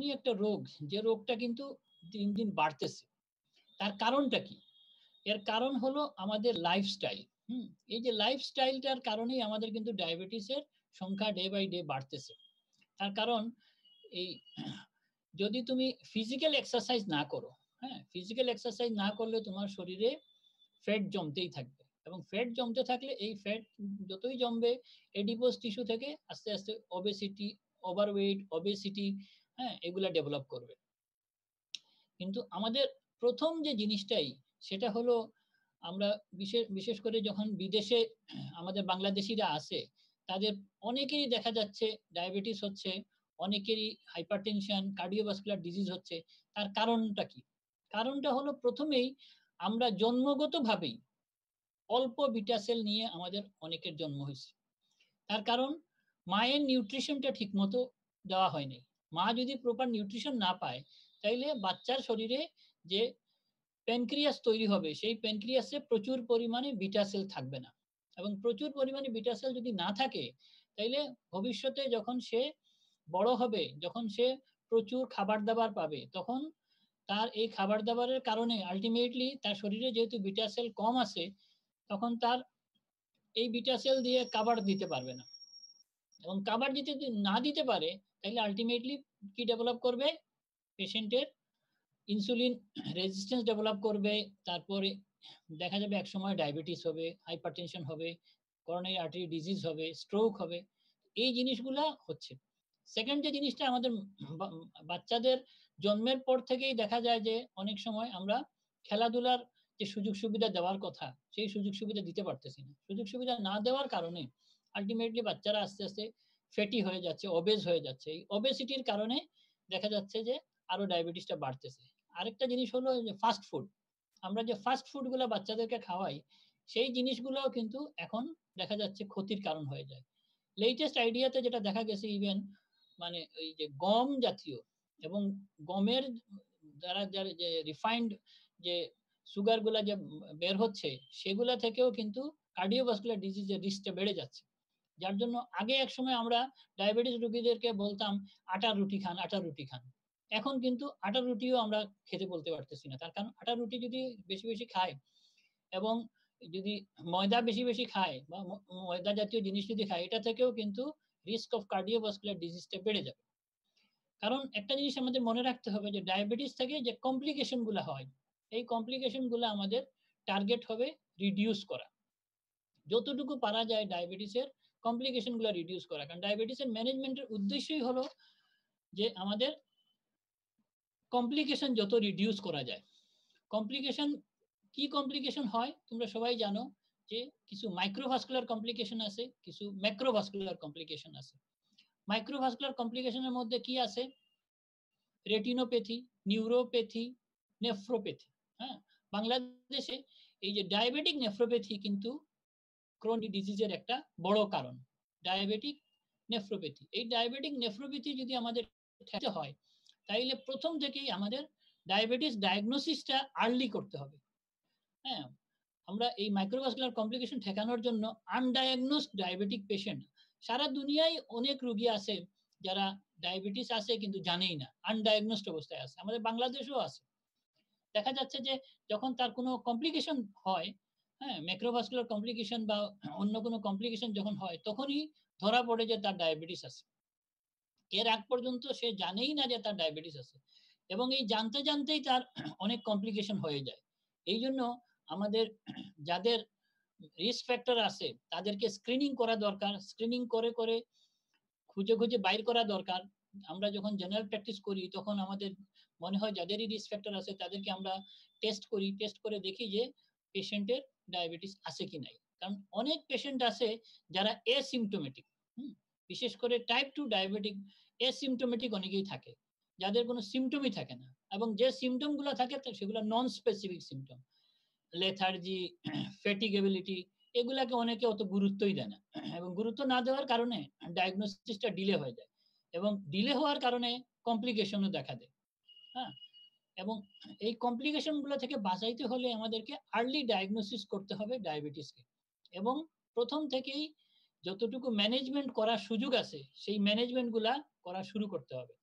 এমনই একটা রোগ যে রোগটা কিন্তু দিন দিন বাড়তেছে। তার কারণটা কি? এর কারণ হলো আমাদের লাইফস্টাইল। এই যে লাইফস্টাইলটার কারণেই আমাদের কিন্তু ডায়াবেটিসের সংখ্যা ডে বাই ডে বাড়তেছে। তার কারণ এই যদি তুমি ফিজিক্যাল এক্সারসাইজ না করো, হ্যাঁ, ফিজিক্যাল এক্সারসাইজ না করলে তোমার শরীরে ফ্যাট জমতেই থাকবে, এবং ফ্যাট জমতে থাকলে এই ফ্যাট যতই জমবে এডিপোজ টিস্যু থেকে আস্তে আস্তে ওবেসিটি, ওভারওয়েট, ওবেসিটি, হ্যাঁ, এগুলা ডেভেলপ করবে। কিন্তু আমাদের প্রথম যে জিনিসটাই সেটা হলো আমরা বিশেষ করে যখন বিদেশে আমাদের বাংলাদেশিরা আসে তাদের অনেকেরই দেখা যাচ্ছে ডায়াবেটিস হচ্ছে, অনেকেরই হাইপারটেনশন, কার্ডিওভাস্কুলার ডিজিজ হচ্ছে। তার কারণটা কি? কারণটা হলো প্রথমেই আমরা জন্মগতভাবেই অল্প বিটা সেল নিয়ে আমাদের অনেকের জন্ম হয়েছে। তার কারণ মায়ের নিউট্রিশনটা ঠিকমতো দেওয়া হয়নি। মা যদি প্রপার নিউট্রিশন না পায় তাইলে বাচ্চার শরীরে যে প্যানক্রিয়াস তৈরি হবে সেই প্যানক্রিয়াসে প্রচুর পরিমাণে বিটা সেল থাকবে না, এবং প্রচুর পরিমাণে বিটা সেল যদি না থাকে তাইলে ভবিষ্যতে যখন সে বড় হবে, যখন সে প্রচুর খাবার দাবার পাবে, তখন তার এই খাবার দাবারের কারণে আলটিমেটলি তার শরীরে যেহেতু বিটা সেল কম আছে তখন তার এই বিটা সেল দিয়ে কাভার দিতে পারবে না, এবং কাভার দিতে না দিতে পারে তাহলে আলটিমেটলি কি ডেভেলপ করবে? পেশেন্টের ইনসুলিন রেজিস্ট্যান্স ডেভেলপ করবে, তারপরে দেখা যাবে একসময় ডায়াবেটিস হবে, হাইপারটেনশন হবে, করোনারি আর্টারি ডিজিজ হবে, স্ট্রোক হবে। এই জিনিসগুলা হচ্ছে। সেকেন্ড যে জিনিসটা আমাদের বাচ্চাদের জন্মের পর থেকেই দেখা যায় যে অনেক সময় আমরা খেলাধুলার যে সুযোগ সুবিধা দেওয়ার কথা সেই সুযোগ সুবিধা দিতে পারতেছি না। সুযোগ সুবিধা না দেওয়ার কারণে আলটিমেটলি বাচ্চারা আস্তে আস্তে ফ্যাটি হয়ে যাচ্ছে, ওবেজ হয়ে যাচ্ছে। এই ওবেসিটির কারণে দেখা যাচ্ছে যে আরো ডায়াবেটিসটা বাড়তেছে। আরেকটা জিনিস হলো যে ফাস্ট ফুড। আমরা যে ফাস্ট ফুডগুলো বাচ্চাদেরকে খাওয়াই সেই জিনিসগুলোও কিন্তু এখন দেখা যাচ্ছে ক্ষতির কারণ হয়ে যায়। লেটেস্ট আইডিয়াতে যেটা দেখা গেছে ইভেন মানে ওই যে গম জাতীয় এবং গমের দ্বারা যে রিফাইন্ড যে সুগার গুলা যে বের হচ্ছে সেগুলা থেকেও কিন্তু কার্ডিওভাস্কুলার ডিজিজের রিস্কটা বেড়ে যাচ্ছে। যার জন্য আগে এক সময় আমরা ডায়াবেটিস রোগীদেরকে বলতাম আটার রুটি খান, আটার রুটি খান। এখন কিন্তু আটার রুটিও আমরা খেতে বলতে পারতেছি না। তার কারণ আটার রুটি যদি বেশি বেশি খায় এবং যদি ময়দা বেশি বেশি খায় বা ময়দা জাতীয় জিনিস যদি খায় এটা থেকেও কিন্তু রিস্ক অফ কার্ডিওভাস্কুলার ডিজিজটা বেড়ে যাবে। কারণ একটা জিনিস আমাদের মনে রাখতে হবে যে ডায়াবেটিস থেকে যে কমপ্লিকেশন গুলো হয় এই কমপ্লিকেশন গুলো আমাদের টার্গেট হবে রিডিউস করা। যতটুকু পারা যায় ডায়াবেটিসের কমপ্লিকেশন গুলো রিডিউস করা, কারণ ডায়াবেটিসের ম্যানেজমেন্টের উদ্দেশ্যই হলো যে আমাদের কমপ্লিকেশন যত রিডিউস করা যায়। কমপ্লিকেশন কি কমপ্লিকেশন হয় তোমরা সবাই জানো যে কিছু মাইক্রোভাস্কুলার কমপ্লিকেশন আছে, কিছু ম্যাক্রোভাস্কুলার কমপ্লিকেশন আছে। মাইক্রোভাস্কুলার কমপ্লিকেশনের মধ্যে কি আছে? Retinopathy, neuropathy, nephropathy. হ্যাঁ, বাংলাদেশে এই যে ডায়াবেটিক নেফ্রোপ্যাথি কিন্তু ক্রনিক ডিজিজের একটা বড় কারণ। ডায়াবেটিক নেফ্রোপ্যাথি, এই ডায়াবেটিক নেফ্রোপ্যাথি যদি আমাদের ঠেকাতে হয় তাইলে প্রথম থেকেই আমাদের ডায়াবেটিস ডায়াগনোসিসটা আর্লি করতে হবে। হ্যাঁ, আমরা এই মাইক্রোভাস্কুলার কমপ্লিকেশন ঠেকানোর জন্য আনডায়াগনোসড ডায়াবেটিক পেশেন্ট সারা দুনিয়ায় অনেক রোগী আছে যারা ডায়াবেটিস আছে কিন্তু জানেই না, আনডায়াগনোসড অবস্থায় আছে। আমাদের বাংলাদেশেও আছে। দেখা যাচ্ছে যে যখন তার কোনো কমপ্লিকেশন হয়, হ্যাঁ, ম্যাক্রোভাস্কুলার কমপ্লিকেশন বা অন্য কোনো কমপ্লিকেশন যখন হয় তখনই ধরা পড়ে যে তার ডায়াবেটিস আছে। এর আগ পর্যন্ত সে জানেই না যে তার ডায়াবেটিস আছে, এবং এই জানতে জানতেই তার অনেক কমপ্লিকেশন হয়ে যায়। এই জন্য আমাদের যাদের রিস্ক ফ্যাক্টর আছে তাদেরকে স্ক্রিনিং করা দরকার। স্ক্রিনিং করে করে খুঁজে খুঁজে বাইর করা দরকার। আমরা যখন জেনারেল প্র্যাকটিস করি তখন আমাদের মনে হয় যাদেরই রিস্ক ফ্যাক্টর আছে তাদেরকে আমরা টেস্ট করি, টেস্ট করে দেখি যে পেশেন্টের ডায়াবেটিস আছে কি নাই। কারণ অনেক পেশেন্ট আছে যারা এসিমটোমেটিক, বিশেষ করে টাইপ 2 ডায়াবেটিক এসিমটোমেটিক অনেকেই থাকে যাদের কোনো সিমটমই থাকে না, এবং যে সিমটমগুলো থাকে সেগুলো নন স্পেসিফিক সিমটম। লেথার্জি, ফ্যাটিগেবিলিটি, এগুলাকে অনেকে অত গুরুত্বই দেয় না, এবং গুরুত্ব না দেওয়ার কারণে ডায়াগনোসিসটা ডিলে হয়ে যায়, এবং ডিলে হওয়ার কারণে কমপ্লিকেশনও দেখা দেয়। হ্যাঁ, এবং এই কমপ্লিকেশনগুলো থেকে বাঁচাইতে হলে আমাদেরকে আর্লি ডায়াগনোসিস করতে হবে ডায়াবেটিসকে, এবং প্রথম থেকেই যতটুকু ম্যানেজমেন্ট করার সুযোগ আছে সেই ম্যানেজমেন্টগুলা করা শুরু করতে হবে।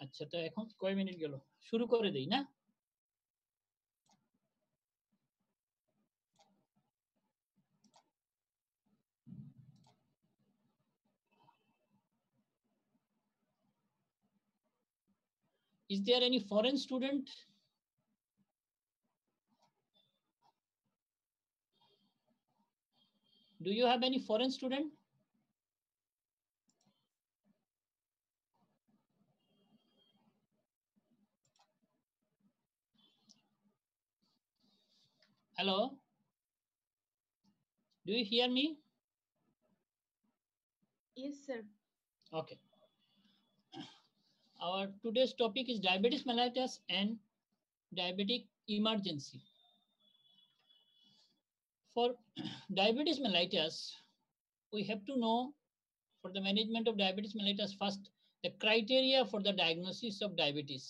আচ্ছা, তো এখন কয় মিনিট গেল? শুরু করে দেই না? Is there any foreign student? Do you have any foreign student? Hello? Do you hear me? Yes, sir. Okay. Our today's topic is diabetes mellitus and diabetic emergency. For diabetes mellitus, we have to know, for the management of diabetes mellitus, first the criteria for the diagnosis of diabetes.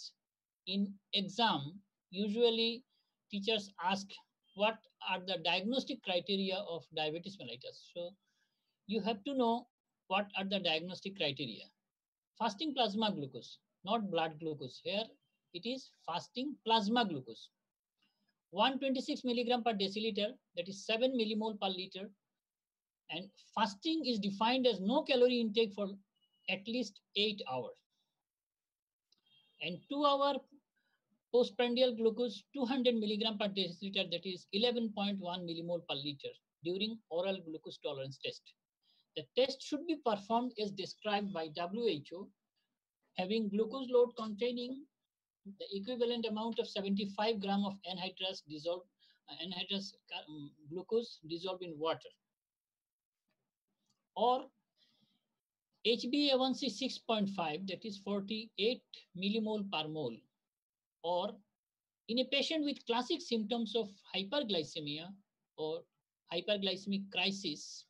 In exam, usually teachers ask what are the diagnostic criteria of diabetes mellitus. So you have to know what are the diagnostic criteria. Fasting plasma glucose, not blood glucose. Here it is fasting plasma glucose. 126 milligram per deciliter, that is 7 millimole per liter. And fasting is defined as no calorie intake for at least 8 hours. And 2-hour postprandial glucose 200 milligram per deciliter, that is 11.1 millimole per liter during oral glucose tolerance test. The test should be performed as described by WHO, having glucose load containing the equivalent amount of 75 gram of anhydrous glucose dissolved in water, or HbA1c 6.5, that is 48 millimole per mole, or in a patient with classic symptoms of hyperglycemia or hyperglycemic crisis,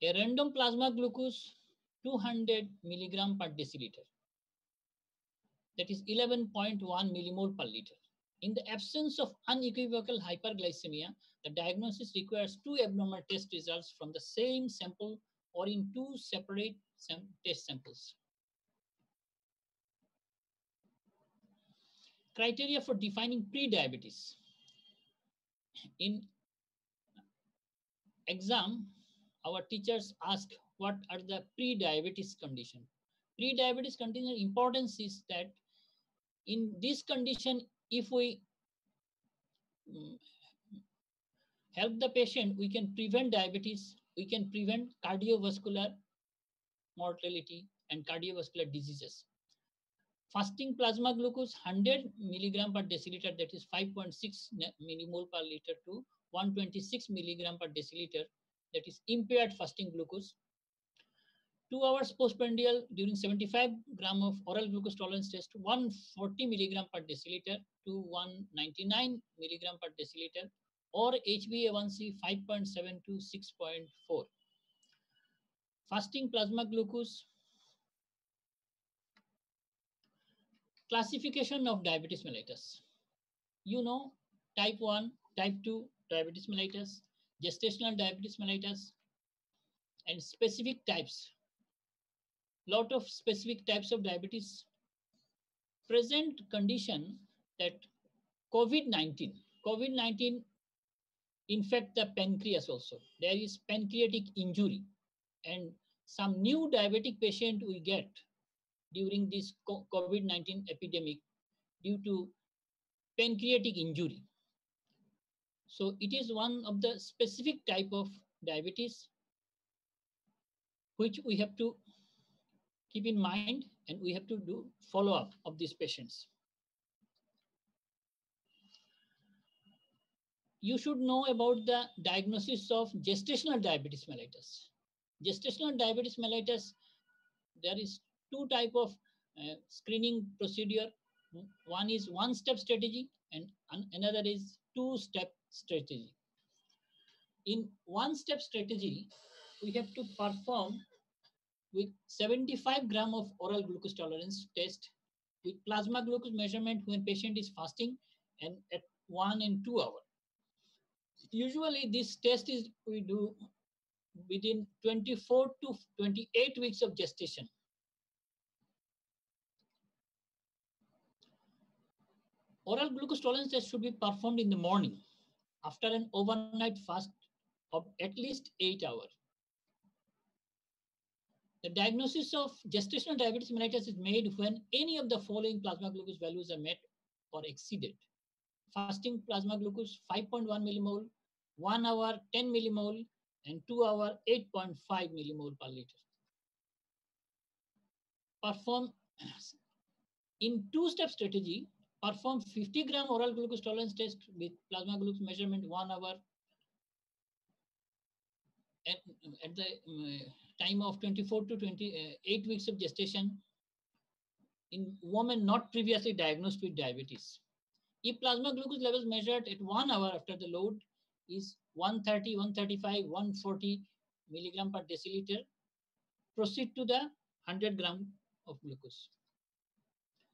a random plasma glucose 200 milligram per deciliter, that is 11.1 millimole per liter. In the absence of unequivocal hyperglycemia, the diagnosis requires 2 abnormal test results from the same sample or in 2 separate test samples. Criteria for defining pre-diabetes. In exam, our teachers ask what are the pre-diabetes condition. Pre-diabetes condition importance is that in this condition, if we help the patient, we can prevent diabetes, we can prevent cardiovascular mortality and cardiovascular diseases. Fasting plasma glucose 100 milligram per deciliter, that is 5.6 millimole per liter, to 126 milligram per deciliter, that is impaired fasting glucose. 2 hours postprandial during 75 gram of oral glucose tolerance test, 140 milligram per deciliter to 199 milligram per deciliter, or HbA1c 5.7 to 6.4. Fasting plasma glucose. Classification of diabetes mellitus. You know, type 1, type 2 diabetes mellitus, gestational diabetes mellitus, and specific types. Lot of specific types of diabetes. Present condition that COVID-19 infect the pancreas also. There is pancreatic injury, and some new diabetic patient we get during this COVID-19 epidemic due to pancreatic injury. So it is one of the specific type of diabetes which we have to keep in mind, and we have to do follow-up of these patients. You should know about the diagnosis of gestational diabetes mellitus. Gestational diabetes mellitus, there is 2 type of screening procedure. One is one-step strategy and another is 2-step strategy. In one-step strategy, we have to perform with 75 gram of oral glucose tolerance test with plasma glucose measurement when patient is fasting and at 1 and 2 hours. Usually this test is we do within 24 to 28 weeks of gestation. Oral glucose tolerance test should be performed in the morning after an overnight fast of at least 8 hours. The diagnosis of gestational diabetes mellitus is made when any of the following plasma glucose values are met or exceeded. Fasting plasma glucose 5.1 millimole, 1 hour 10 millimole, and 2 hour 8.5 millimole per liter. Perform in two-step strategy, perform 50 gram oral glucose tolerance test with plasma glucose measurement 1 hour at the time of 24 to 28 weeks of gestation in women not previously diagnosed with diabetes. If plasma glucose levels measured at 1 hour after the load is 130, 135, 140 milligram per deciliter, proceed to the 100 gram of glucose.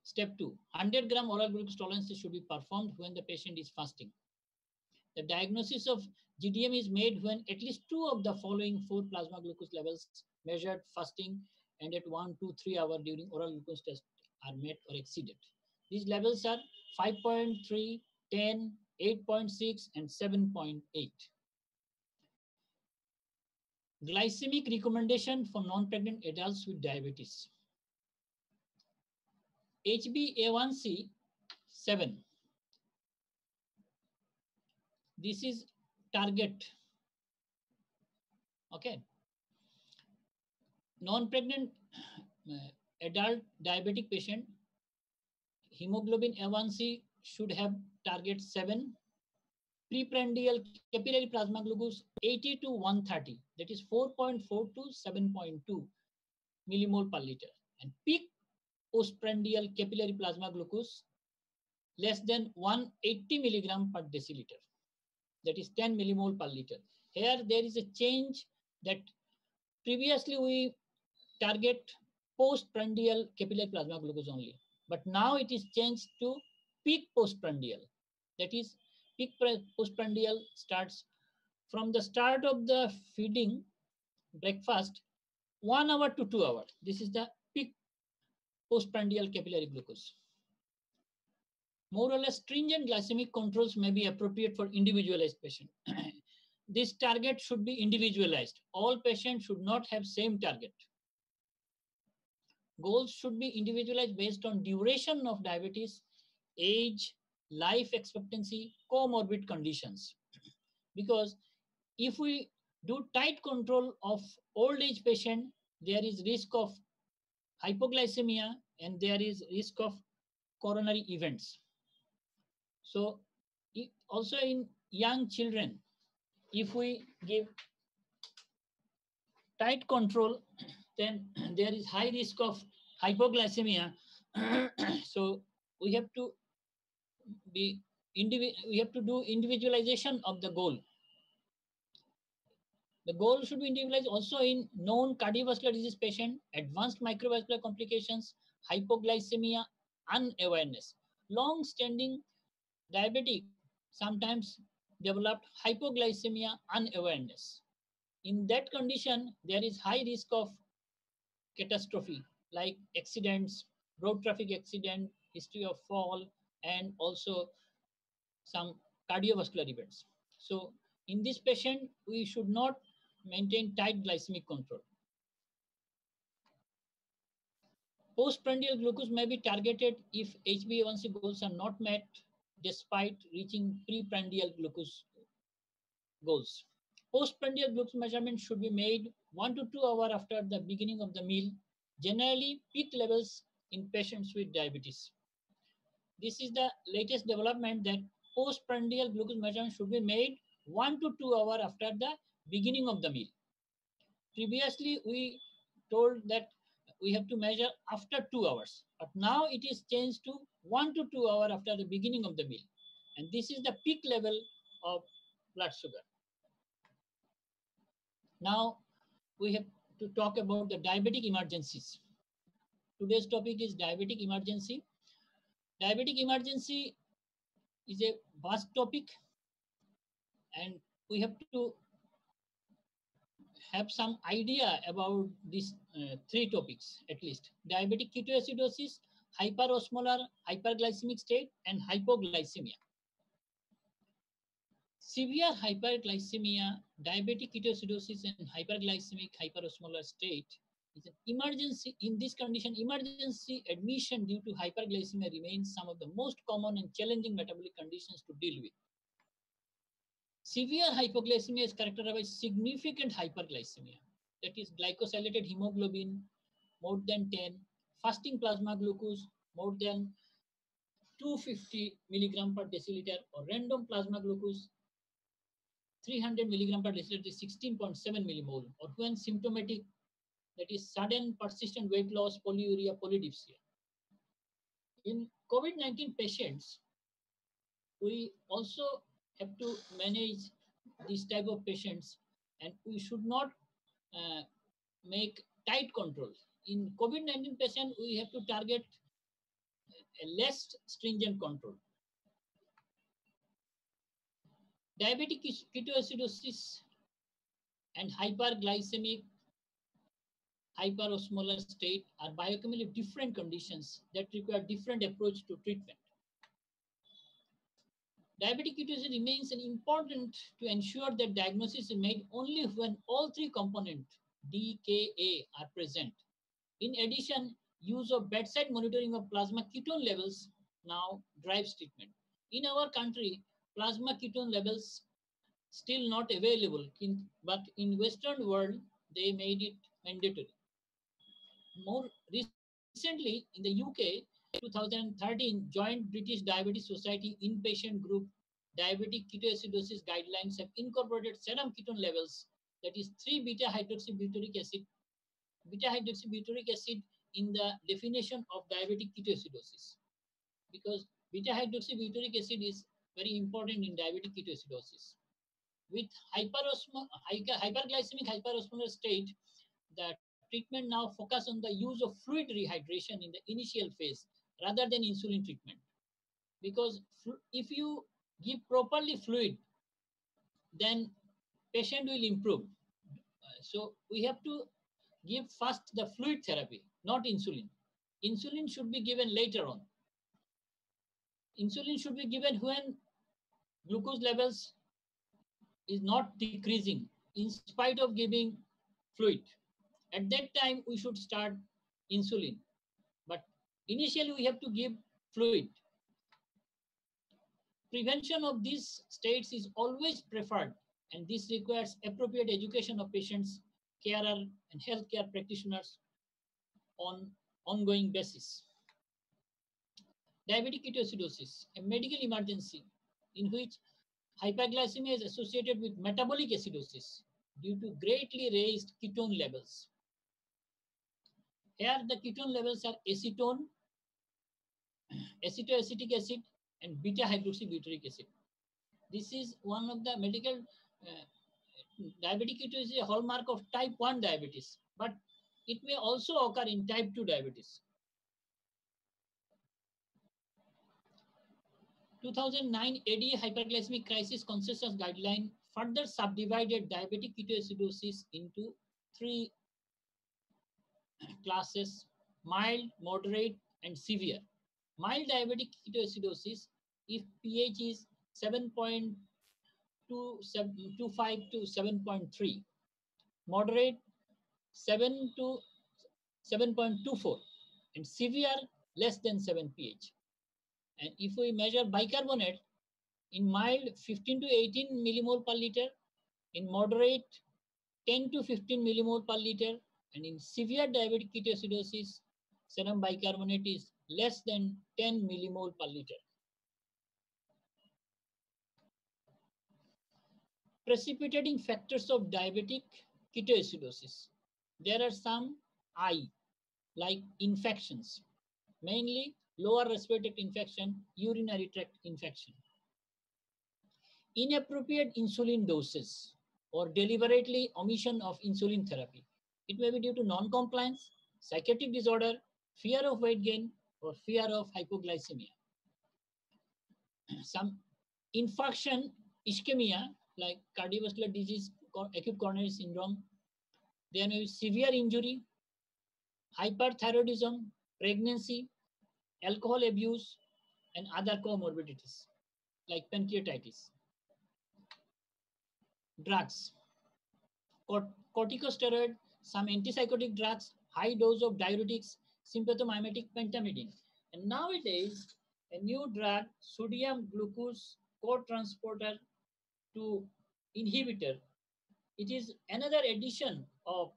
Step 2, 100 gram oral glucose tolerance should be performed when the patient is fasting. The diagnosis of GDM is made when at least 2 of the following 4 plasma glucose levels measured fasting and at 1, 2, 3 hours during oral glucose test are met or exceeded. These levels are 5.3, 10, 8.6, and 7.8. Glycemic recommendation for non-pregnant adults with diabetes. HbA1c 7. This is target. Okay. Non-pregnant adult diabetic patient, hemoglobin A1c should have target 7. Preprandial capillary plasma glucose 80 to 130, that is 4.4 to 7.2 millimole per liter. And peak postprandial capillary plasma glucose less than 180 milligram per deciliter, that is 10 millimole per liter. Here there is a change that previously we target postprandial capillary plasma glucose only, but now it is changed to peak postprandial. That is, peak postprandial starts from the start of the feeding breakfast 1 hour to 2 hours. This is the peak postprandial capillary glucose. More or less stringent glycemic controls may be appropriate for individualized patient. This target should be individualized. All patients should not have same target. Goals should be individualized based on duration of diabetes, age, life expectancy, comorbid conditions. Because if we do tight control of old age patient, there is risk of hypoglycemia and there is risk of coronary events. So also in young children, if we give tight control, then there is high risk of hypoglycemia. So we have to do individualization of the goal. The goal should be individualized also in known cardiovascular disease patient, advanced microvascular complications, hypoglycemia, unawareness. Long-standing diabetic sometimes developed hypoglycemia unawareness. In that condition, there is high risk of catastrophe like accidents, road traffic accident, history of fall, and also some cardiovascular events. So in this patient, we should not maintain tight glycemic control. Postprandial glucose may be targeted if HbA1c goals are not met despite reaching preprandial glucose goals. Postprandial glucose measurement should be made 1 to 2 hours after the beginning of the meal, generally peak levels in patients with diabetes. This is the latest development that postprandial glucose measurement should be made 1 to 2 hours after the beginning of the meal. Previously, we told that we have to measure after 2 hours, but now it is changed to 1 to 2 hours after the beginning of the meal. And this is the peak level of blood sugar. Now, we have to talk about the diabetic emergencies. Today's topic is diabetic emergency. Diabetic emergency is a vast topic, and we have to have some idea about these three topics at least: diabetic ketoacidosis, hyperosmolar hyperglycemic state, and hypoglycemia. Severe hyperglycemia, diabetic ketoacidosis, and hyperglycemic hyperosmolar state is an emergency. In this condition, emergency admission due to hyperglycemia remains some of the most common and challenging metabolic conditions to deal with. Severe hypoglycemia is characterized by significant hyperglycemia, that is glycosylated hemoglobin more than 10, fasting plasma glucose more than 250 milligram per deciliter, or random plasma glucose 300 milligram per deciliter is 16.7 millimole, or when symptomatic, that is sudden persistent weight loss, polyuria, polydipsia. In COVID-19 patients, we also have to manage this type of patients, and we should not make tight controls. In COVID-19 patient, we have to target a less stringent control. Diabetic ketoacidosis and hyperglycemic hyperosmolar state are biochemically different conditions that require different approach to treatment. Diabetic ketoacidosis remains an important to ensure that diagnosis is made only when all three components DKA are present. In addition, use of bedside monitoring of plasma ketone levels now drives treatment. In our country, plasma ketone levels still not available, but in Western world, they made it mandatory. More recently, in the UK, 2013, Joint British Diabetes Society inpatient group diabetic ketoacidosis guidelines have incorporated serum ketone levels, that is 3-beta-hydroxybutyric acid, beta-hydroxybutyric acid in the definition of diabetic ketoacidosis, because beta-hydroxybutyric acid is very important in diabetic ketoacidosis. With hyperglycemic hyperosmolar state, the treatment now focus on the use of fluid rehydration in the initial phase rather than insulin treatment. Because if you give properly fluid, then patient will improve. So we have to give first the fluid therapy, not insulin. Insulin should be given later on. Insulin should be given when glucose levels is not decreasing in spite of giving fluid. At that time, we should start insulin. But initially, we have to give fluid. Prevention of these states is always preferred, and this requires appropriate education of patients, carer, and healthcare practitioners on ongoing basis. Diabetic ketoacidosis, a medical emergency in which hyperglycemia is associated with metabolic acidosis due to greatly raised ketone levels. Here the ketone levels are acetone, acetoacetic acid, and beta-hydroxybutyric acid. This is one of the medical diabetic ketoacidosis is a hallmark of type 1 diabetes, but it may also occur in type 2 diabetes. 2009 ADA hyperglycemic crisis consensus guideline further subdivided diabetic ketoacidosis into three classes: mild, moderate, and severe. Mild diabetic ketoacidosis, if pH is 7.25 to 7.3, moderate 7 to 7.24, and severe less than 7 pH. And if we measure bicarbonate, in mild 15 to 18 millimole per liter, in moderate 10 to 15 millimole per liter, and in severe diabetic ketoacidosis, serum bicarbonate is less than 10 millimole per liter. Precipitating factors of diabetic ketoacidosis. There are some like infections, mainly lower respiratory tract infection, urinary tract infection. Inappropriate insulin doses or deliberately omission of insulin therapy. It may be due to non-compliance, psychiatric disorder, fear of weight gain, or fear of hypoglycemia. Some infarction, ischemia, like cardiovascular disease, acute coronary syndrome, There may be severe injury, hyperthyroidism, pregnancy, alcohol abuse, and other comorbidities like pancreatitis. Drugs, corticosteroid, some antipsychotic drugs, high dose of diuretics, sympathomimetic pentamidine. And nowadays, a new drug, sodium glucose co-transporter 2 inhibitor. It is another addition of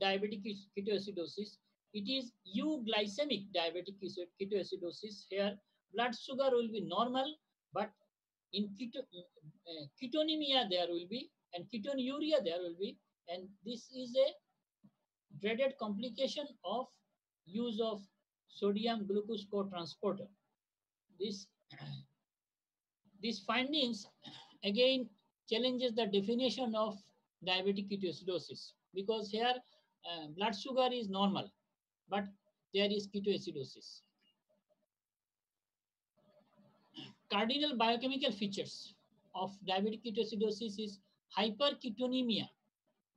diabetic ketoacidosis. It is euglycemic diabetic ketoacidosis. Here, blood sugar will be normal, but in ketonemia there will be, and ketonuria there will be, and this is a dreaded complication of use of sodium glucose co-transporter. This these findings again challenges the definition of diabetic ketoacidosis, because here blood sugar is normal, but there is ketoacidosis. Cardinal biochemical features of diabetic ketoacidosis is hyperketonemia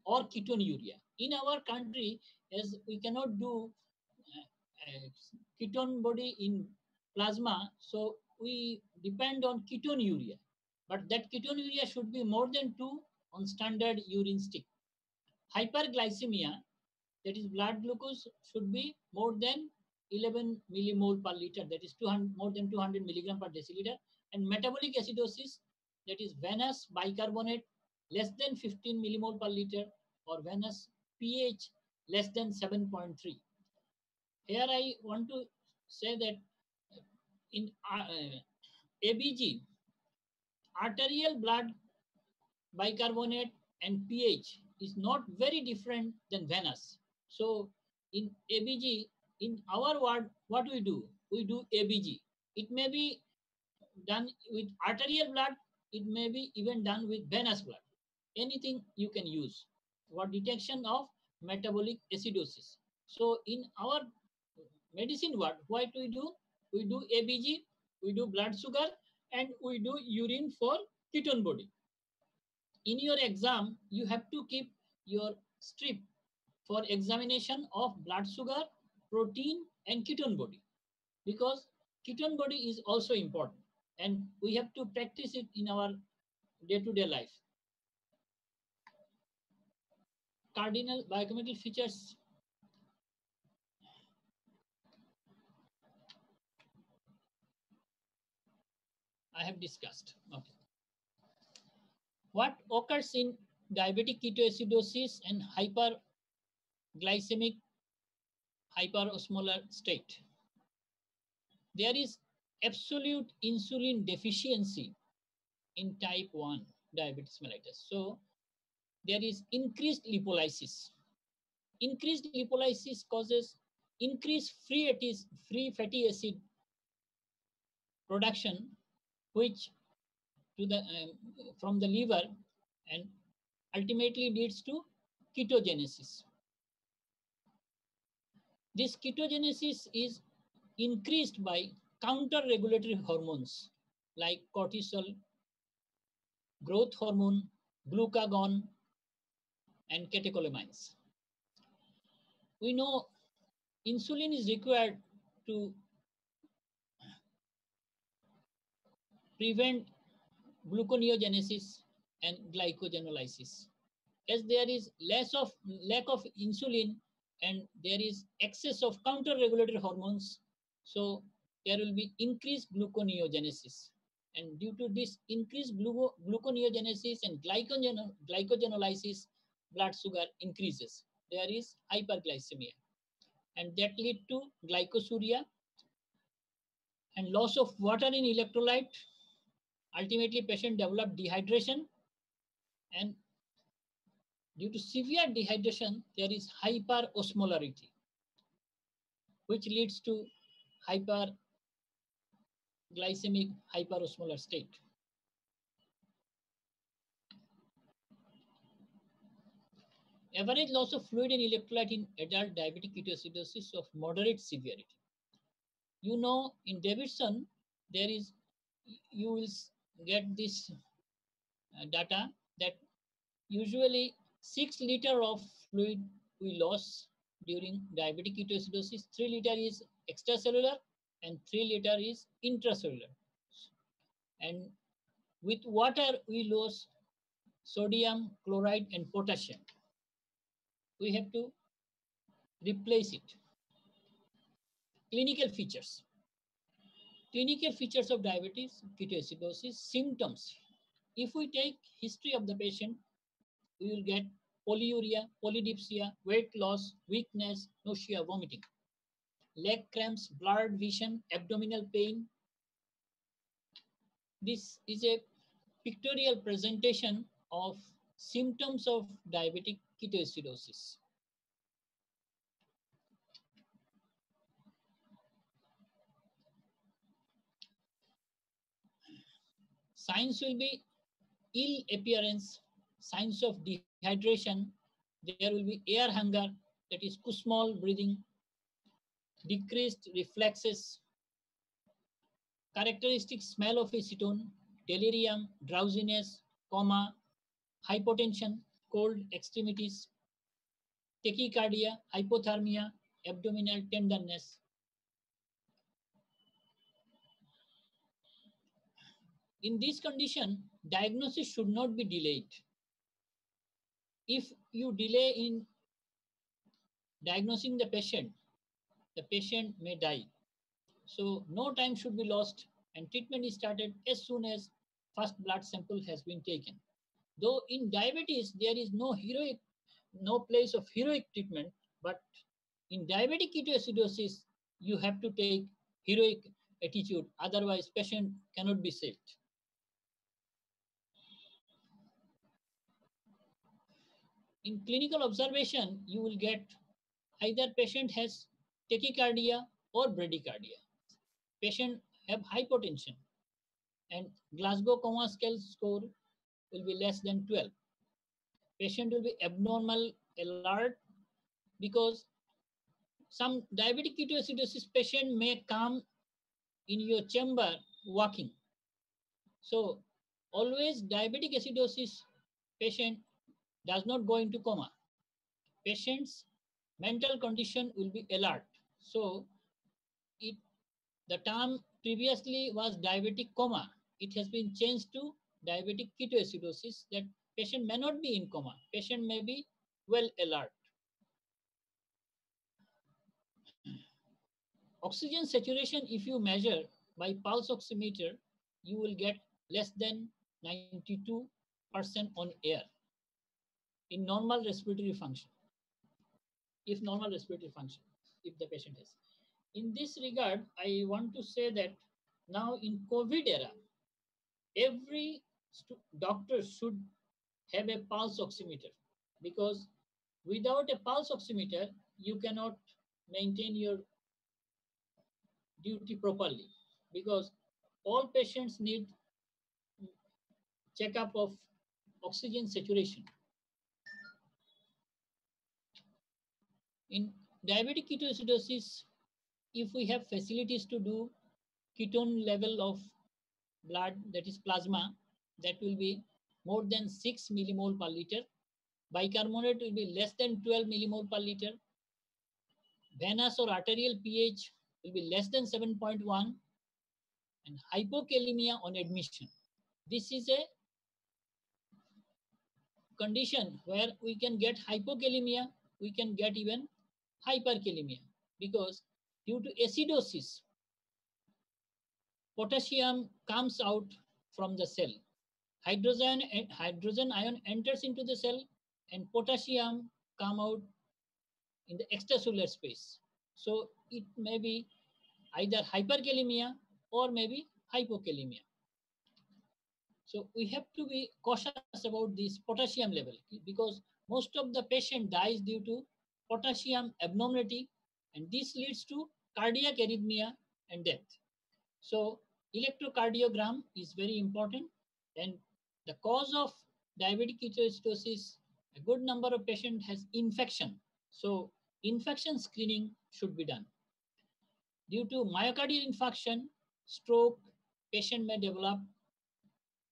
or ketonuria. In our country, as we cannot do ketone body in plasma, so we depend on ketonuria. But that ketonuria should be more than 2 on standard urine stick. Hyperglycemia, that is blood glucose, should be more than 11 millimole per liter, that is more than 200 milligram per deciliter. And metabolic acidosis, that is venous bicarbonate less than 15 millimole per liter, or venous pH less than 7.3. Here I want to say that in ABG, arterial blood bicarbonate and pH is not very different than venous. So in ABG, in our ward, what we do? We do ABG. It may be done with arterial blood. It may be even done with venous blood. Anything you can use for detection of metabolic acidosis. So in our medicine ward, what we do? We do ABG, we do blood sugar, and we do urine for ketone body. In your exam, you have to keep your strip for examination of blood sugar, protein, and ketone body, because ketone body is also important, and we have to practice it in our day-to-day life. Cardinal biochemical features. I have discussed. Okay. What occurs in diabetic ketoacidosis and hyperglycemic hyperosmolar state? There is absolute insulin deficiency in type 1 diabetes mellitus. So there is increased lipolysis. Increased lipolysis causes increased free fatty acid production, which to the from the liver, and ultimately leads to ketogenesis. This ketogenesis is increased by counter-regulatory hormones like cortisol, growth hormone, glucagon, and catecholamines. We know insulin is required to prevent gluconeogenesis and glycogenolysis. As there is lack of insulin and there is excess of counter-regulatory hormones, so there will be increased gluconeogenesis. And due to this increased gluconeogenesis and glycogenolysis, blood sugar increases. There is hyperglycemia, and that lead to glycosuria and loss of water in electrolyte. Ultimately, patient develop dehydration, and due to severe dehydration, there is hyperosmolarity, which leads to hyperglycemic hyperosmolar state. Average loss of fluid and electrolyte in adult diabetic ketoacidosis of moderate severity. You know, in Davidson, there is, you will get this data that usually 6 liters of fluid we lose during diabetic ketoacidosis. 3 liter is extracellular and 3 liter is intracellular. And with water, we lose sodium, chloride, and potassium. We have to replace it. Clinical features. Clinical features of diabetes ketoacidosis. Symptoms. If we take history of the patient, we will get polyuria, polydipsia, weight loss, weakness, nausea, vomiting, leg cramps, blurred vision, abdominal pain. This is a pictorial presentation of symptoms of diabetic ketoacidosis. Signs will be ill appearance, signs of dehydration. There will be air hunger, that is Kussmaul breathing, decreased reflexes, characteristic smell of acetone, delirium, drowsiness, coma, hypotension, cold extremities, tachycardia, hypothermia, abdominal tenderness. In this condition, diagnosis should not be delayed. If you delay in diagnosing the patient may die. So no time should be lost and treatment is started as soon as first blood sample has been taken. Though in diabetes, there is no place of heroic treatment, but in diabetic ketoacidosis, you have to take heroic attitude, otherwise patient cannot be saved. In clinical observation, you will get either patient has tachycardia or bradycardia. Patient have hypotension and Glasgow Coma Scale score will be less than 12. Patient will be abnormal alert because some diabetic ketoacidosis patient may come in your chamber walking. So always diabetic acidosis patient does not go into coma. Patient's mental condition will be alert. So the term previously was diabetic coma. It has been changed to diabetic ketoacidosis, that patient may not be in coma. Patient may be well alert. Oxygen saturation, if you measure by pulse oximeter, you will get less than 92% on air in normal respiratory function. If normal respiratory function, if the patient has. In this regard, I want to say that now in COVID era, every doctor should have a pulse oximeter, because without a pulse oximeter, you cannot maintain your duty properly, because all patients need checkup of oxygen saturation. In diabetic ketoacidosis, if we have facilities to do ketone level of blood, that is plasma, that will be more than 6 millimole per liter. Bicarbonate will be less than 12 millimole per liter. Venous or arterial pH will be less than 7.1, and hypokalemia on admission. This is a condition where we can get hypokalemia, we can get even hyperkalemia, because due to acidosis, potassium comes out from the cell. Hydrogen ion enters into the cell and potassium come out in the extracellular space. So it may be either hyperkalemia or maybe hypokalemia. So we have to be cautious about this potassium level, because most of the patient dies due to potassium abnormality, and this leads to cardiac arrhythmia and death. So electrocardiogram is very important, and the cause of diabetic ketoacidosis, a good number of patients has infection. So infection screening should be done. Due to myocardial infarction, stroke, patient may develop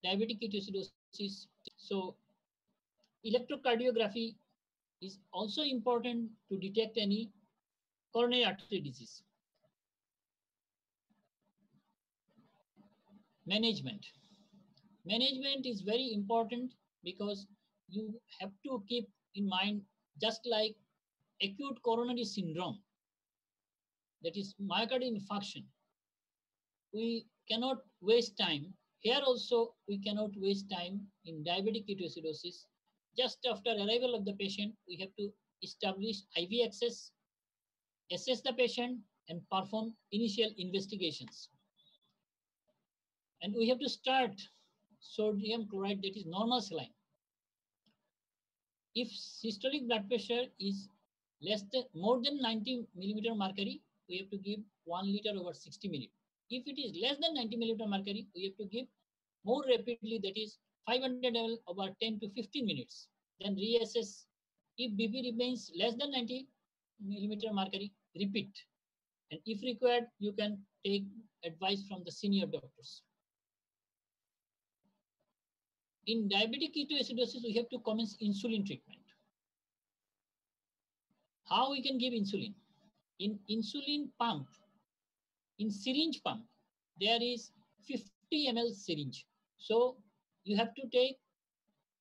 diabetic ketoacidosis. So electrocardiography is also important to detect any coronary artery disease. Management. Management is very important because you have to keep in mind, just like acute coronary syndrome, that is myocardial infarction, we cannot waste time. Here also, we cannot waste time in diabetic ketoacidosis. Just after arrival of the patient, we have to establish IV access, assess the patient, and perform initial investigations. And we have to start sodium chloride, that is normal saline. If systolic blood pressure is more than 90 millimeter mercury, we have to give 1 liter over 60 minutes. If it is less than 90 millimeter mercury, we have to give more rapidly, that is 500 ml over 10 to 15 minutes. Then reassess. If BP remains less than 90 millimeter mercury, repeat. And if required, you can take advice from the senior doctors. In diabetic ketoacidosis, we have to commence insulin treatment. How we can give insulin? In insulin pump, in syringe pump, there is 50 ml syringe. So you have to take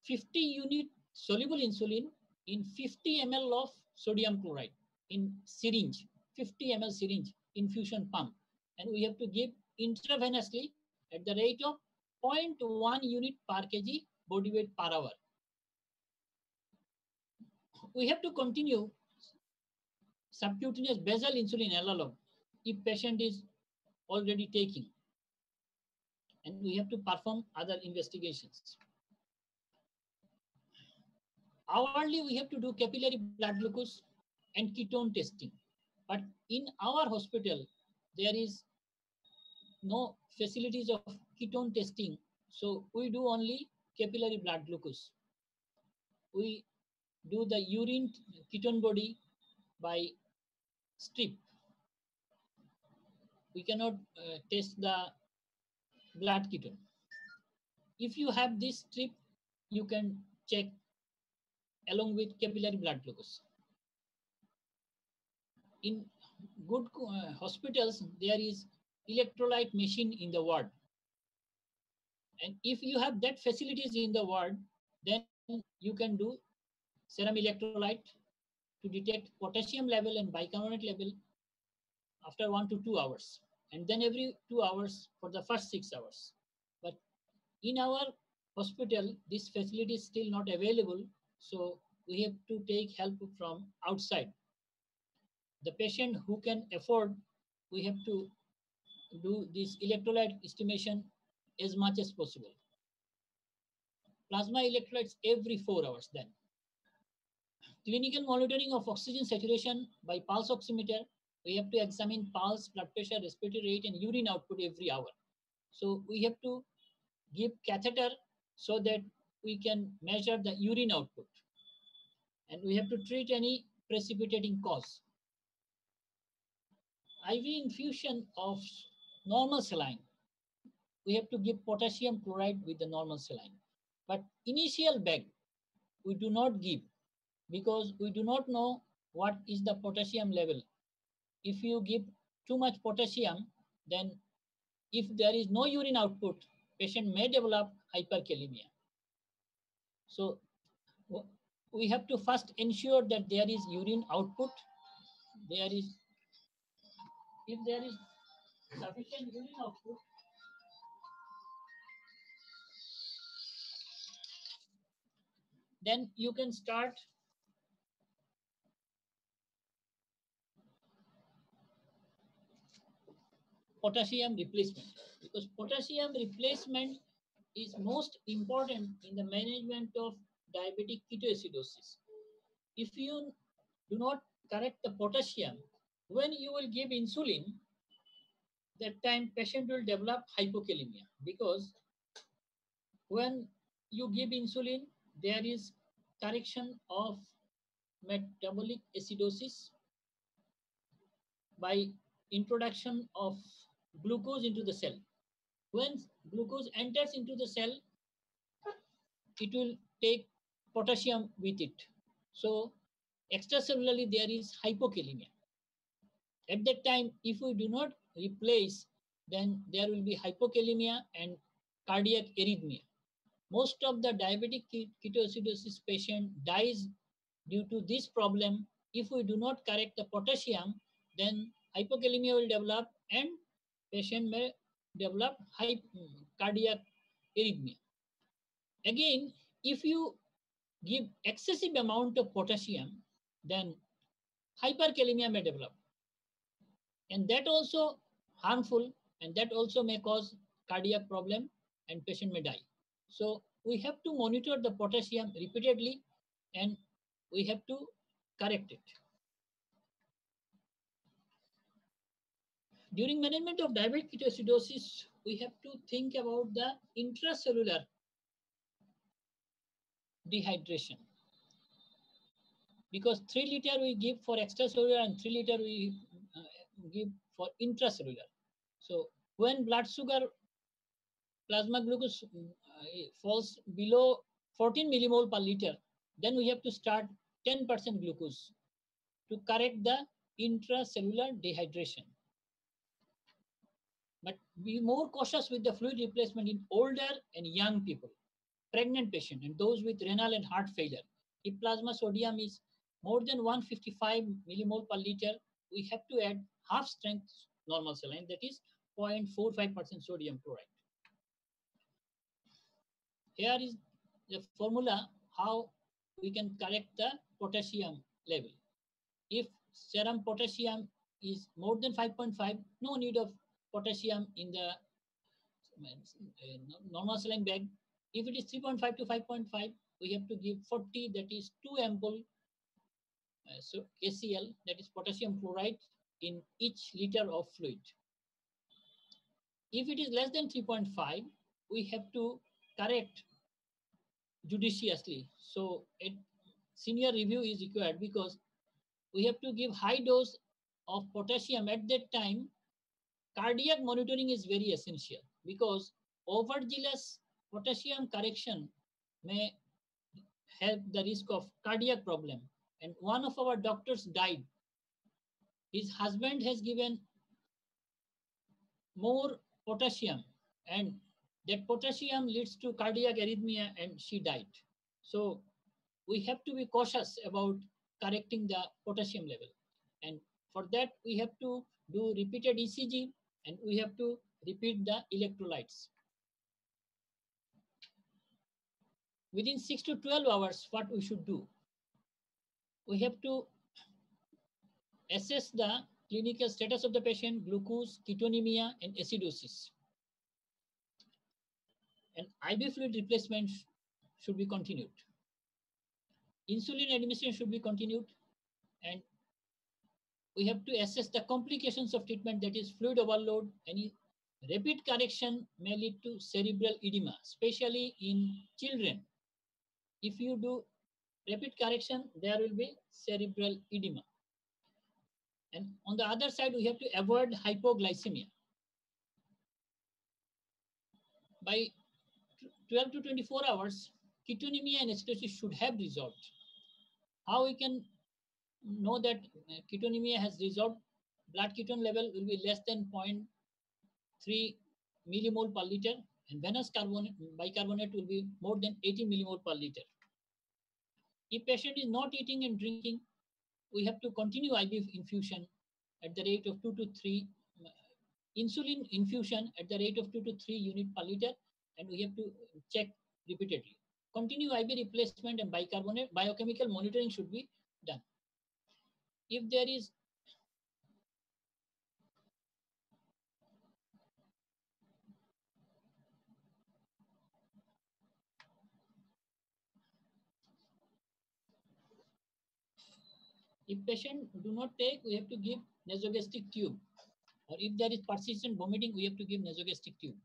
50 unit soluble insulin in 50 ml of sodium chloride in syringe, 50 ml syringe infusion pump. And we have to give intravenously at the rate of 0.1 unit per kg body weight per hour. We have to continue subcutaneous basal insulin analog if patient is already taking. And we have to perform other investigations. Hourly, we have to do capillary blood glucose and ketone testing. But in our hospital, there is no facilities of ketone testing. So we do only capillary blood glucose. We do the urine ketone body by strip. We cannot test the blood ketone. If you have this strip, you can check along with capillary blood glucose. In good hospitals, there is electrolyte machine in the ward. And if you have that facilities in the ward, then you can do serum electrolyte to detect potassium level and bicarbonate level after 1 to 2 hours. And then every 2 hours for the first 6 hours. But in our hospital, this facility is still not available. So we have to take help from outside. The patient who can afford, we have to do this electrolyte estimation as much as possible. Plasma electrolytes every 4 hours then. Clinical monitoring of oxygen saturation by pulse oximeter. We have to examine pulse, blood pressure, respiratory rate, and urine output every hour. So we have to give catheter so that we can measure the urine output. And we have to treat any precipitating cause. IV infusion of normal saline. We have to give potassium chloride with the normal saline. But initial bag, we do not give because we do not know what is the potassium level. If you give too much potassium, then if there is no urine output, patient may develop hyperkalemia. So we have to first ensure that there is urine output. If there is sufficient urine output, then you can start potassium replacement, because potassium replacement is most important in the management of diabetic ketoacidosis. If you do not correct the potassium, when you will give insulin, that time patient will develop hypokalemia, because when you give insulin, there is correction of metabolic acidosis by introduction of glucose into the cell. When glucose enters into the cell, it will take potassium with it. So extracellularly there is hypokalemia. At that time, if we do not replace, then there will be hypokalemia and cardiac arrhythmia. Most of the diabetic ketoacidosis patient dies due to this problem. If we do not correct the potassium, then hypokalemia will develop and patient may develop cardiac arrhythmia. Again, if you give excessive amount of potassium, then hyperkalemia may develop. And that also harmful, and that also may cause cardiac problem and patient may die. So we have to monitor the potassium repeatedly and we have to correct it. During management of diabetic ketoacidosis, we have to think about the intracellular dehydration, because 3 liter we give for extracellular and 3 liter we give for intracellular. So when blood sugar plasma glucose falls below 14 millimole per liter, then we have to start 10% glucose to correct the intracellular dehydration. But be more cautious with the fluid replacement in older and young people, pregnant patients, and those with renal and heart failure. If plasma sodium is more than 155 millimole per liter, we have to add half strength normal saline, that is 0.45% sodium chloride. Here is the formula how we can correct the potassium level. If serum potassium is more than 5.5, no need of potassium in the normal saline bag. If it is 3.5 to 5.5, we have to give 40, that is 2 ampoule so KCl, that is potassium chloride, in each liter of fluid. If it is less than 3.5, we have to correct judiciously. So a senior review is required, because we have to give high dose of potassium at that time. Cardiac monitoring is very essential, because overzealous potassium correction may have the risk of cardiac problem. And one of our doctors died. His husband has given more potassium, and that potassium leads to cardiac arrhythmia, and she died. So we have to be cautious about correcting the potassium level. And for that, we have to do repeated ECG, and we have to repeat the electrolytes. Within 6 to 12 hours, what we should do? We have to assess the clinical status of the patient, glucose, ketonemia, and acidosis. And IV fluid replacement should be continued. Insulin administration should be continued, and we have to assess the complications of treatment, that is fluid overload. Any rapid correction may lead to cerebral edema, especially in children. If you do rapid correction, there will be cerebral edema. And on the other side, we have to avoid hypoglycemia. By 12 to 24 hours, ketonemia and acidosis should have resolved. How we can know that ketonemia has resolved? Blood ketone level will be less than 0.3 millimole per liter, and venous bicarbonate will be more than 80 millimole per liter. If patient is not eating and drinking, we have to continue IV infusion at the rate of 2 to 3, insulin infusion at the rate of 2 to 3 unit per liter, and we have to check repeatedly. Continue IV replacement and bicarbonate, biochemical monitoring should be done. If there is if patient do not take, we have to give nasogastric tube. Or if there is persistent vomiting, we have to give nasogastric tube.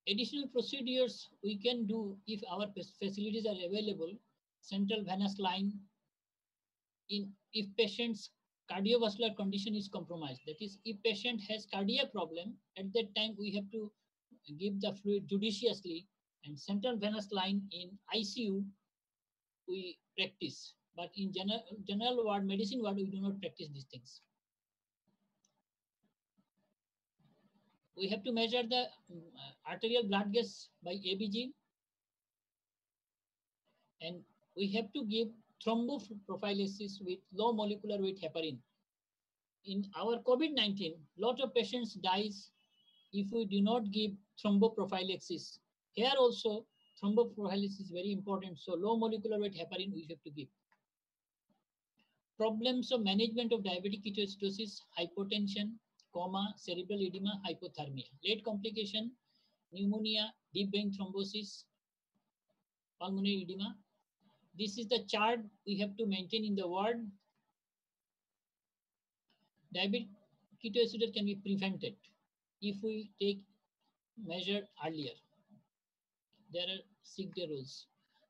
Additional procedures we can do if our facilities are available: central venous line. If patient's cardiovascular condition is compromised, that is, if patient has cardiac problem, at that time we have to give the fluid judiciously, and central venous line in ICU we practice, but in general ward, medicine ward, we do not practice these things. We have to measure the arterial blood gas by ABG, and we have to give thromboprophylaxis with low molecular weight heparin. In our COVID-19, lot of patients dies if we do not give thromboprophylaxis. Here also, thromboprophylaxis is very important. So low molecular weight heparin we have to give. Problems of management of diabetic ketoacidosis, hypotension, coma, cerebral edema, hypothermia. Late complication, pneumonia, deep vein thrombosis, pulmonary edema. This is the chart we have to maintain in the ward. Diabetic ketoacidosis can be prevented if we take measure earlier. There are 6-day rules.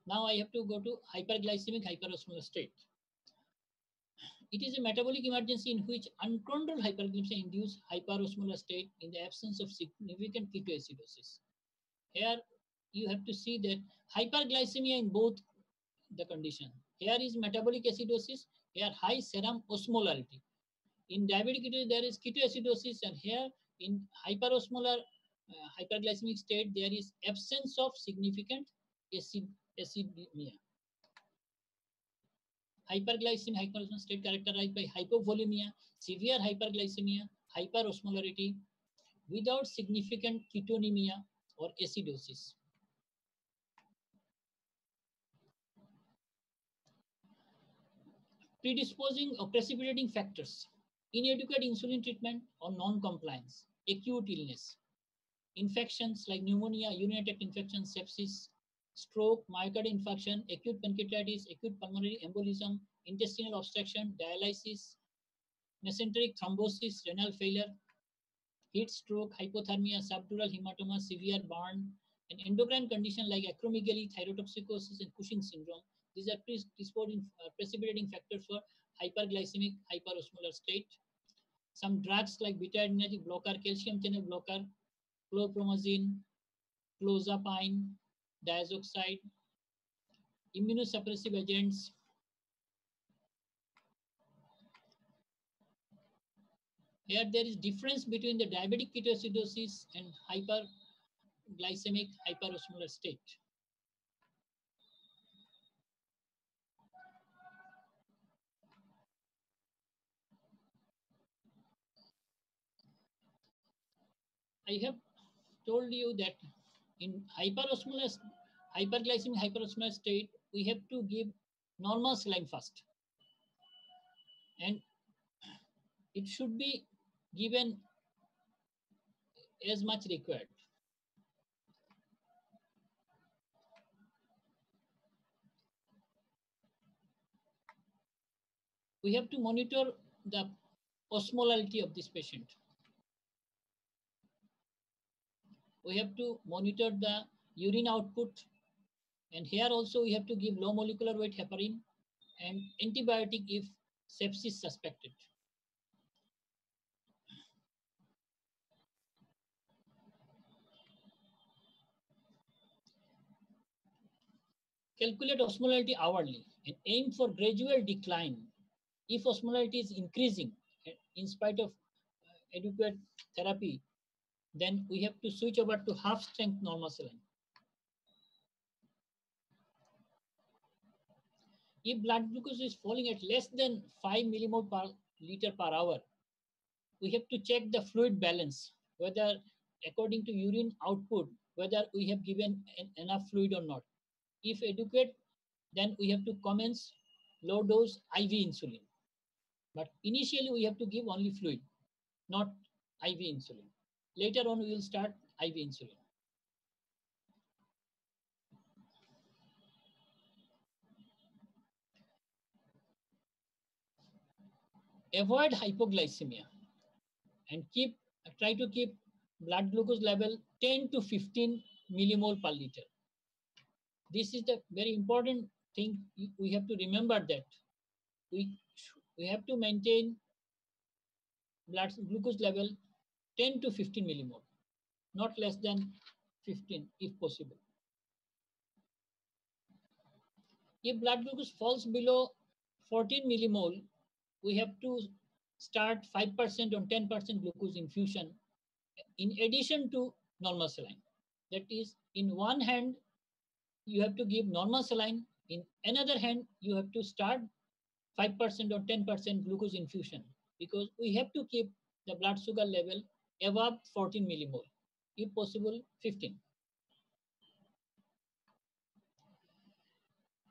Now I have to go to hyperglycemic hyperosmolar state. It is a metabolic emergency in which uncontrolled hyperglycemia induces hyperosmolar state in the absence of significant ketoacidosis. Here you have to see that hyperglycemia in both the condition. Here is metabolic acidosis, here high serum osmolarity. In diabetic ketoacidosis, there is ketoacidosis, and here in hyperosmolar hyperglycemic state, there is absence of significant acidemia. Hyperglycemia hyperosmolar state characterized by hypovolemia, severe hyperglycemia, hyperosmolarity, without significant ketonemia or acidosis. Predisposing or precipitating factors: inadequate insulin treatment or non-compliance, acute illness, infections like pneumonia, urinary tract infection, sepsis, stroke, myocardial infarction, acute pancreatitis, acute pulmonary embolism, intestinal obstruction, dialysis, mesenteric thrombosis, renal failure, heat stroke, hypothermia, subdural hematoma, severe burn, and endocrine condition like acromegaly, thyrotoxicosis, and Cushing syndrome. These are predisposing precipitating factors for hyperglycemic hyperosmolar state. Some drugs like beta-adrenergic blocker, calcium channel blocker, chlorpromazine, clozapine, diazoxide, immunosuppressive agents. Here there is difference between the diabetic ketoacidosis and hyperglycemic hyperosmolar state. I have told you that in hyperglycemic hyperosmolar state, we have to give normal saline first. And it should be given as much required. We have to monitor the osmolarity of this patient. We have to monitor the urine output, and here also we have to give low molecular weight heparin and antibiotic if sepsis suspected. Calculate osmolarity hourly and aim for gradual decline. If osmolarity is increasing in spite of adequate therapy, then we have to switch over to half strength normal saline. If blood glucose is falling at less than 5 millimole per liter per hour, we have to check the fluid balance, whether according to urine output, whether we have given enough fluid or not. If adequate, then we have to commence low dose IV insulin. But initially we have to give only fluid, not IV insulin. Later on we will start IV insulin. Avoid hypoglycemia and try to keep blood glucose level 10 to 15 millimole per liter. This is the very important thing. We have to remember that we have to maintain blood glucose level 10 to 15 millimole, not less than 15 if possible. If blood glucose falls below 14 millimole, we have to start 5% or 10% glucose infusion in addition to normal saline. That is, in one hand, you have to give normal saline. In another hand, you have to start 5% or 10% glucose infusion, because we have to keep the blood sugar level above 14 millimole, if possible 15.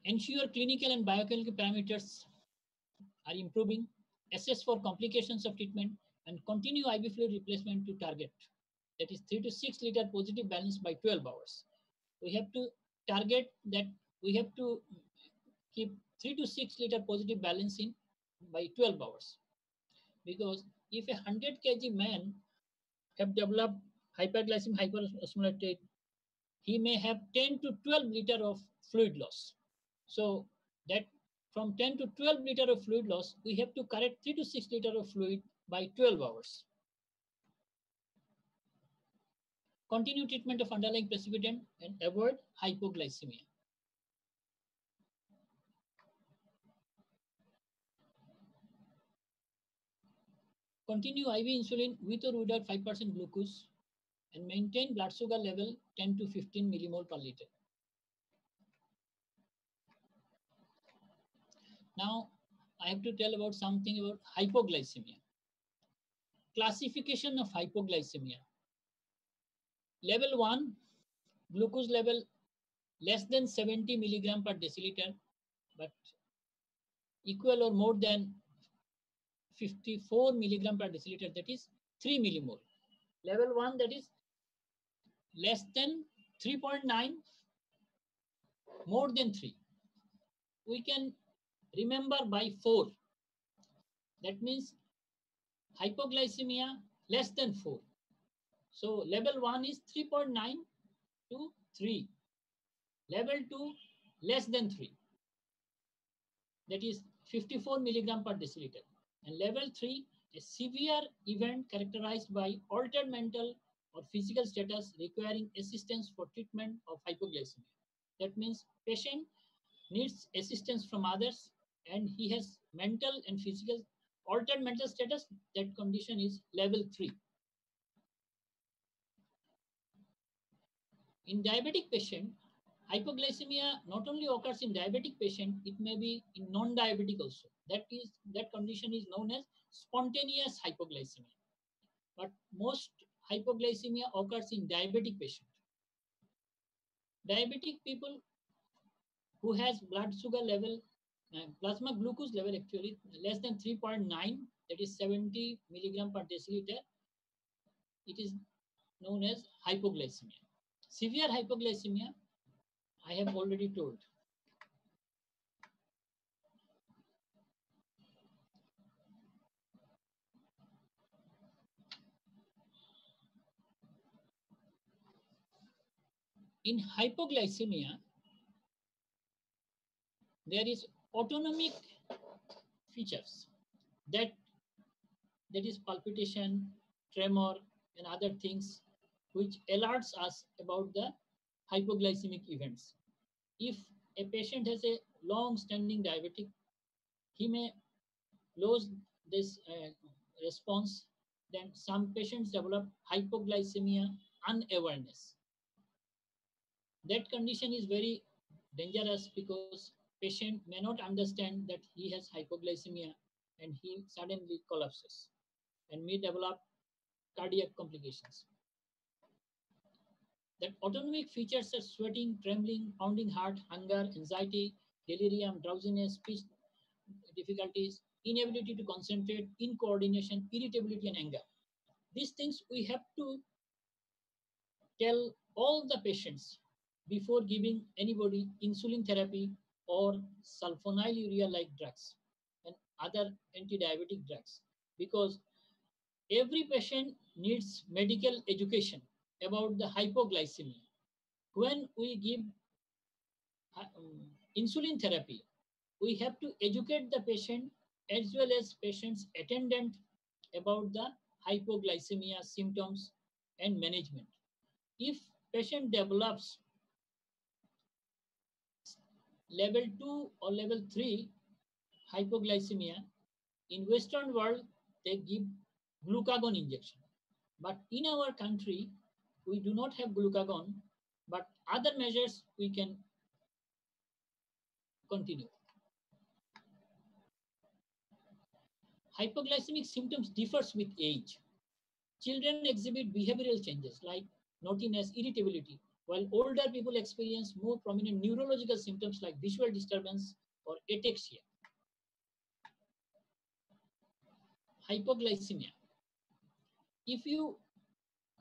Ensure clinical and biochemical parameters are improving, assess for complications of treatment, and continue IV fluid replacement to target. That is 3 to 6 liter positive balance by 12 hours. We have to target that we have to keep 3 to 6 liter positive balance in by 12 hours. Because if a 100 kg man have developed hyperglycemic hyperosmolality, he may have 10 to 12 liter of fluid loss. So that from 10 to 12 liter of fluid loss, we have to correct 3 to 6 liter of fluid by 12 hours. Continue treatment of underlying precipitant and avoid hypoglycemia. Continue IV insulin with or without 5% glucose and maintain blood sugar level 10 to 15 millimole per liter. Now, I have to tell about something about hypoglycemia. Classification of hypoglycemia. Level 1, glucose level less than 70 milligram per deciliter, but equal or more than 54 milligram per deciliter, that is 3 millimole. Level 1, that is less than 3.9, more than 3. We can remember by 4. That means hypoglycemia less than 4. So level 1 is 3.9 to 3. Level 2 less than 3. That is 54 milligram per deciliter. And level 3, a severe event characterized by altered mental or physical status requiring assistance for treatment of hypoglycemia. That means patient needs assistance from others and he has mental and physical altered mental status. That condition is level 3. In diabetic patient, hypoglycemia not only occurs in diabetic patient, it may be in non-diabetic also. That condition is known as spontaneous hypoglycemia. But most hypoglycemia occurs in diabetic patient. Diabetic people who has blood sugar level, plasma glucose level actually less than 3.9, that is 70 milligram per deciliter, it is known as hypoglycemia. Severe hypoglycemia, I have already told. In hypoglycemia, there is autonomic features that is palpitation, tremor, and other things which alerts us about the hypoglycemic events. If a patient has a long-standing diabetic, he may lose this response. Then some patients develop hypoglycemia unawareness. That condition is very dangerous because patient may not understand that he has hypoglycemia and he suddenly collapses and may develop cardiac complications. That autonomic features are sweating, trembling, pounding heart, hunger, anxiety, delirium, drowsiness, speech difficulties, inability to concentrate, incoordination, irritability, and anger. These things we have to tell all the patients before giving anybody insulin therapy or sulfonylurea like drugs and other anti-diabetic drugs, because every patient needs medical education about the hypoglycemia. When we give insulin therapy, we have to educate the patient as well as patient's attendant about the hypoglycemia symptoms and management. If patient develops level 2 or level 3 hypoglycemia, in Western world, they give glucagon injection. But in our country, we do not have glucagon, but other measures we can continue. Hypoglycemic symptoms differs with age. Children exhibit behavioral changes like naughtiness, irritability, while older people experience more prominent neurological symptoms like visual disturbance or ataxia. Hypoglycemia. If you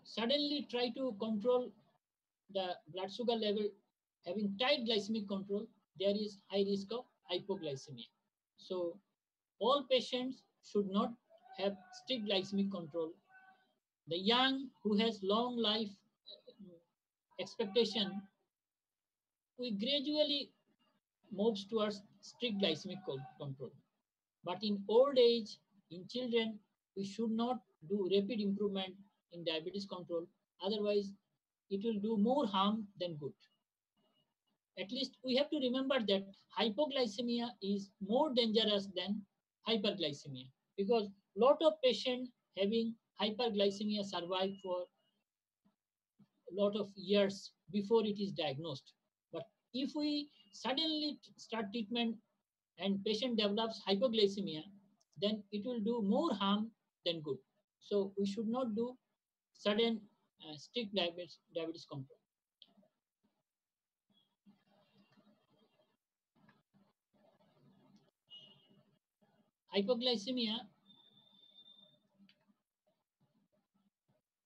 suddenly try to control the blood sugar level having tight glycemic control, there is high risk of hypoglycemia. So all patients should not have strict glycemic control. The young who has long life expectation, we gradually moves towards strict glycemic control. But in old age, in children, we should not do rapid improvement in diabetes control. Otherwise, it will do more harm than good. At least we have to remember that hypoglycemia is more dangerous than hyperglycemia, because lot of patients having hyperglycemia survive for a lot of years before it is diagnosed. But if we suddenly start treatment and patient develops hypoglycemia, then it will do more harm than good. So we should not do sudden strict diabetes control. Hypoglycemia,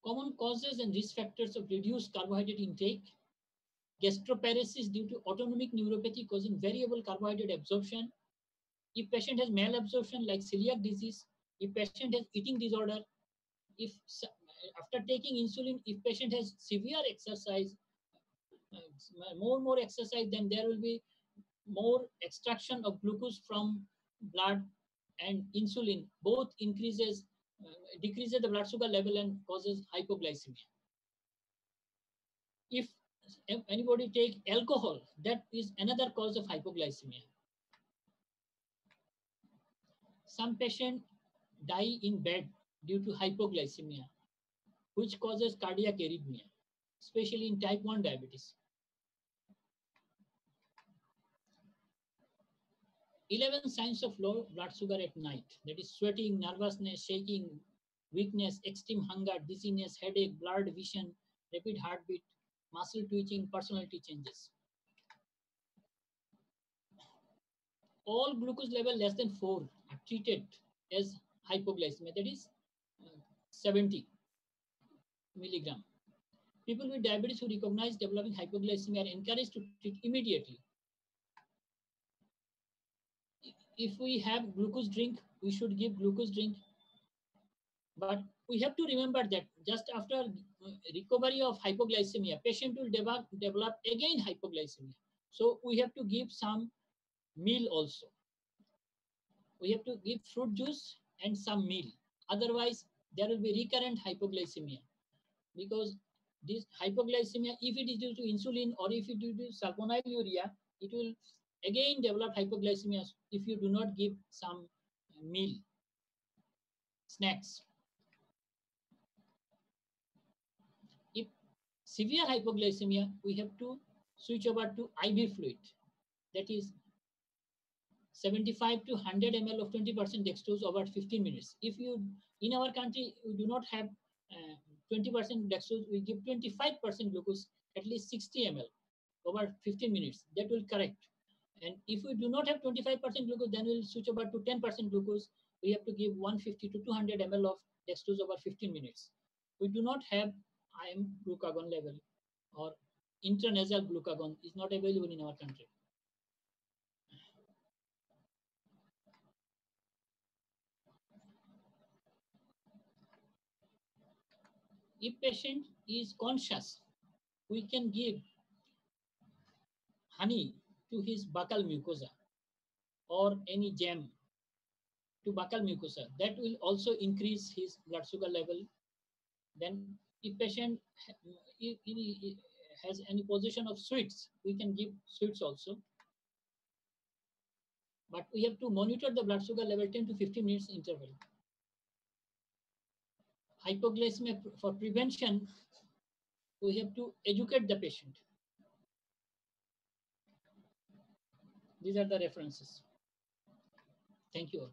common causes and risk factors of reduced carbohydrate intake, gastroparesis due to autonomic neuropathy causing variable carbohydrate absorption. If patient has malabsorption like celiac disease, if patient has eating disorder, if after taking insulin, if patient has severe exercise, more exercise, then there will be more extraction of glucose from blood, and insulin both decreases the blood sugar level and causes hypoglycemia. If anybody take alcohol, that is another cause of hypoglycemia. Some patients die in bed due to hypoglycemia, which causes cardiac arrhythmia, especially in type 1 diabetes. 11 signs of low blood sugar at night, that is sweating, nervousness, shaking, weakness, extreme hunger, dizziness, headache, blurred vision, rapid heartbeat, muscle twitching, personality changes. All glucose level less than 4 are treated as hypoglycemia, that is 70 milligram. People with diabetes who recognize developing hypoglycemia are encouraged to treat immediately. If we have glucose drink, we should give glucose drink. But we have to remember that just after recovery of hypoglycemia, patient will develop again hypoglycemia. So we have to give some meal also. We have to give fruit juice and some meal. Otherwise, there will be recurrent hypoglycemia. Because this hypoglycemia, if it is due to insulin or if it is due to sulfonylurea, it will again develop hypoglycemia if you do not give some meal, snacks. If severe hypoglycemia, we have to switch over to IV fluid, that is 75 to 100 ml of 20% dextrose over 15 minutes. If you, in our country, we do not have 20% dextrose, we give 25% glucose, at least 60 ml over 15 minutes. That will correct. And if we do not have 25% glucose, then we'll switch over to 10% glucose. We have to give 150 to 200 ml of dextrose over 15 minutes. We do not have IM glucagon level, or intranasal glucagon is not available in our country. If patient is conscious, we can give honey to his buccal mucosa or any jam to buccal mucosa. That will also increase his blood sugar level. Then if patient has any position of sweets, we can give sweets also. but we have to monitor the blood sugar level 10 to 15 minutes interval. Hypoglycemia, for prevention, we have to educate the patient. These are the references. Thank you all.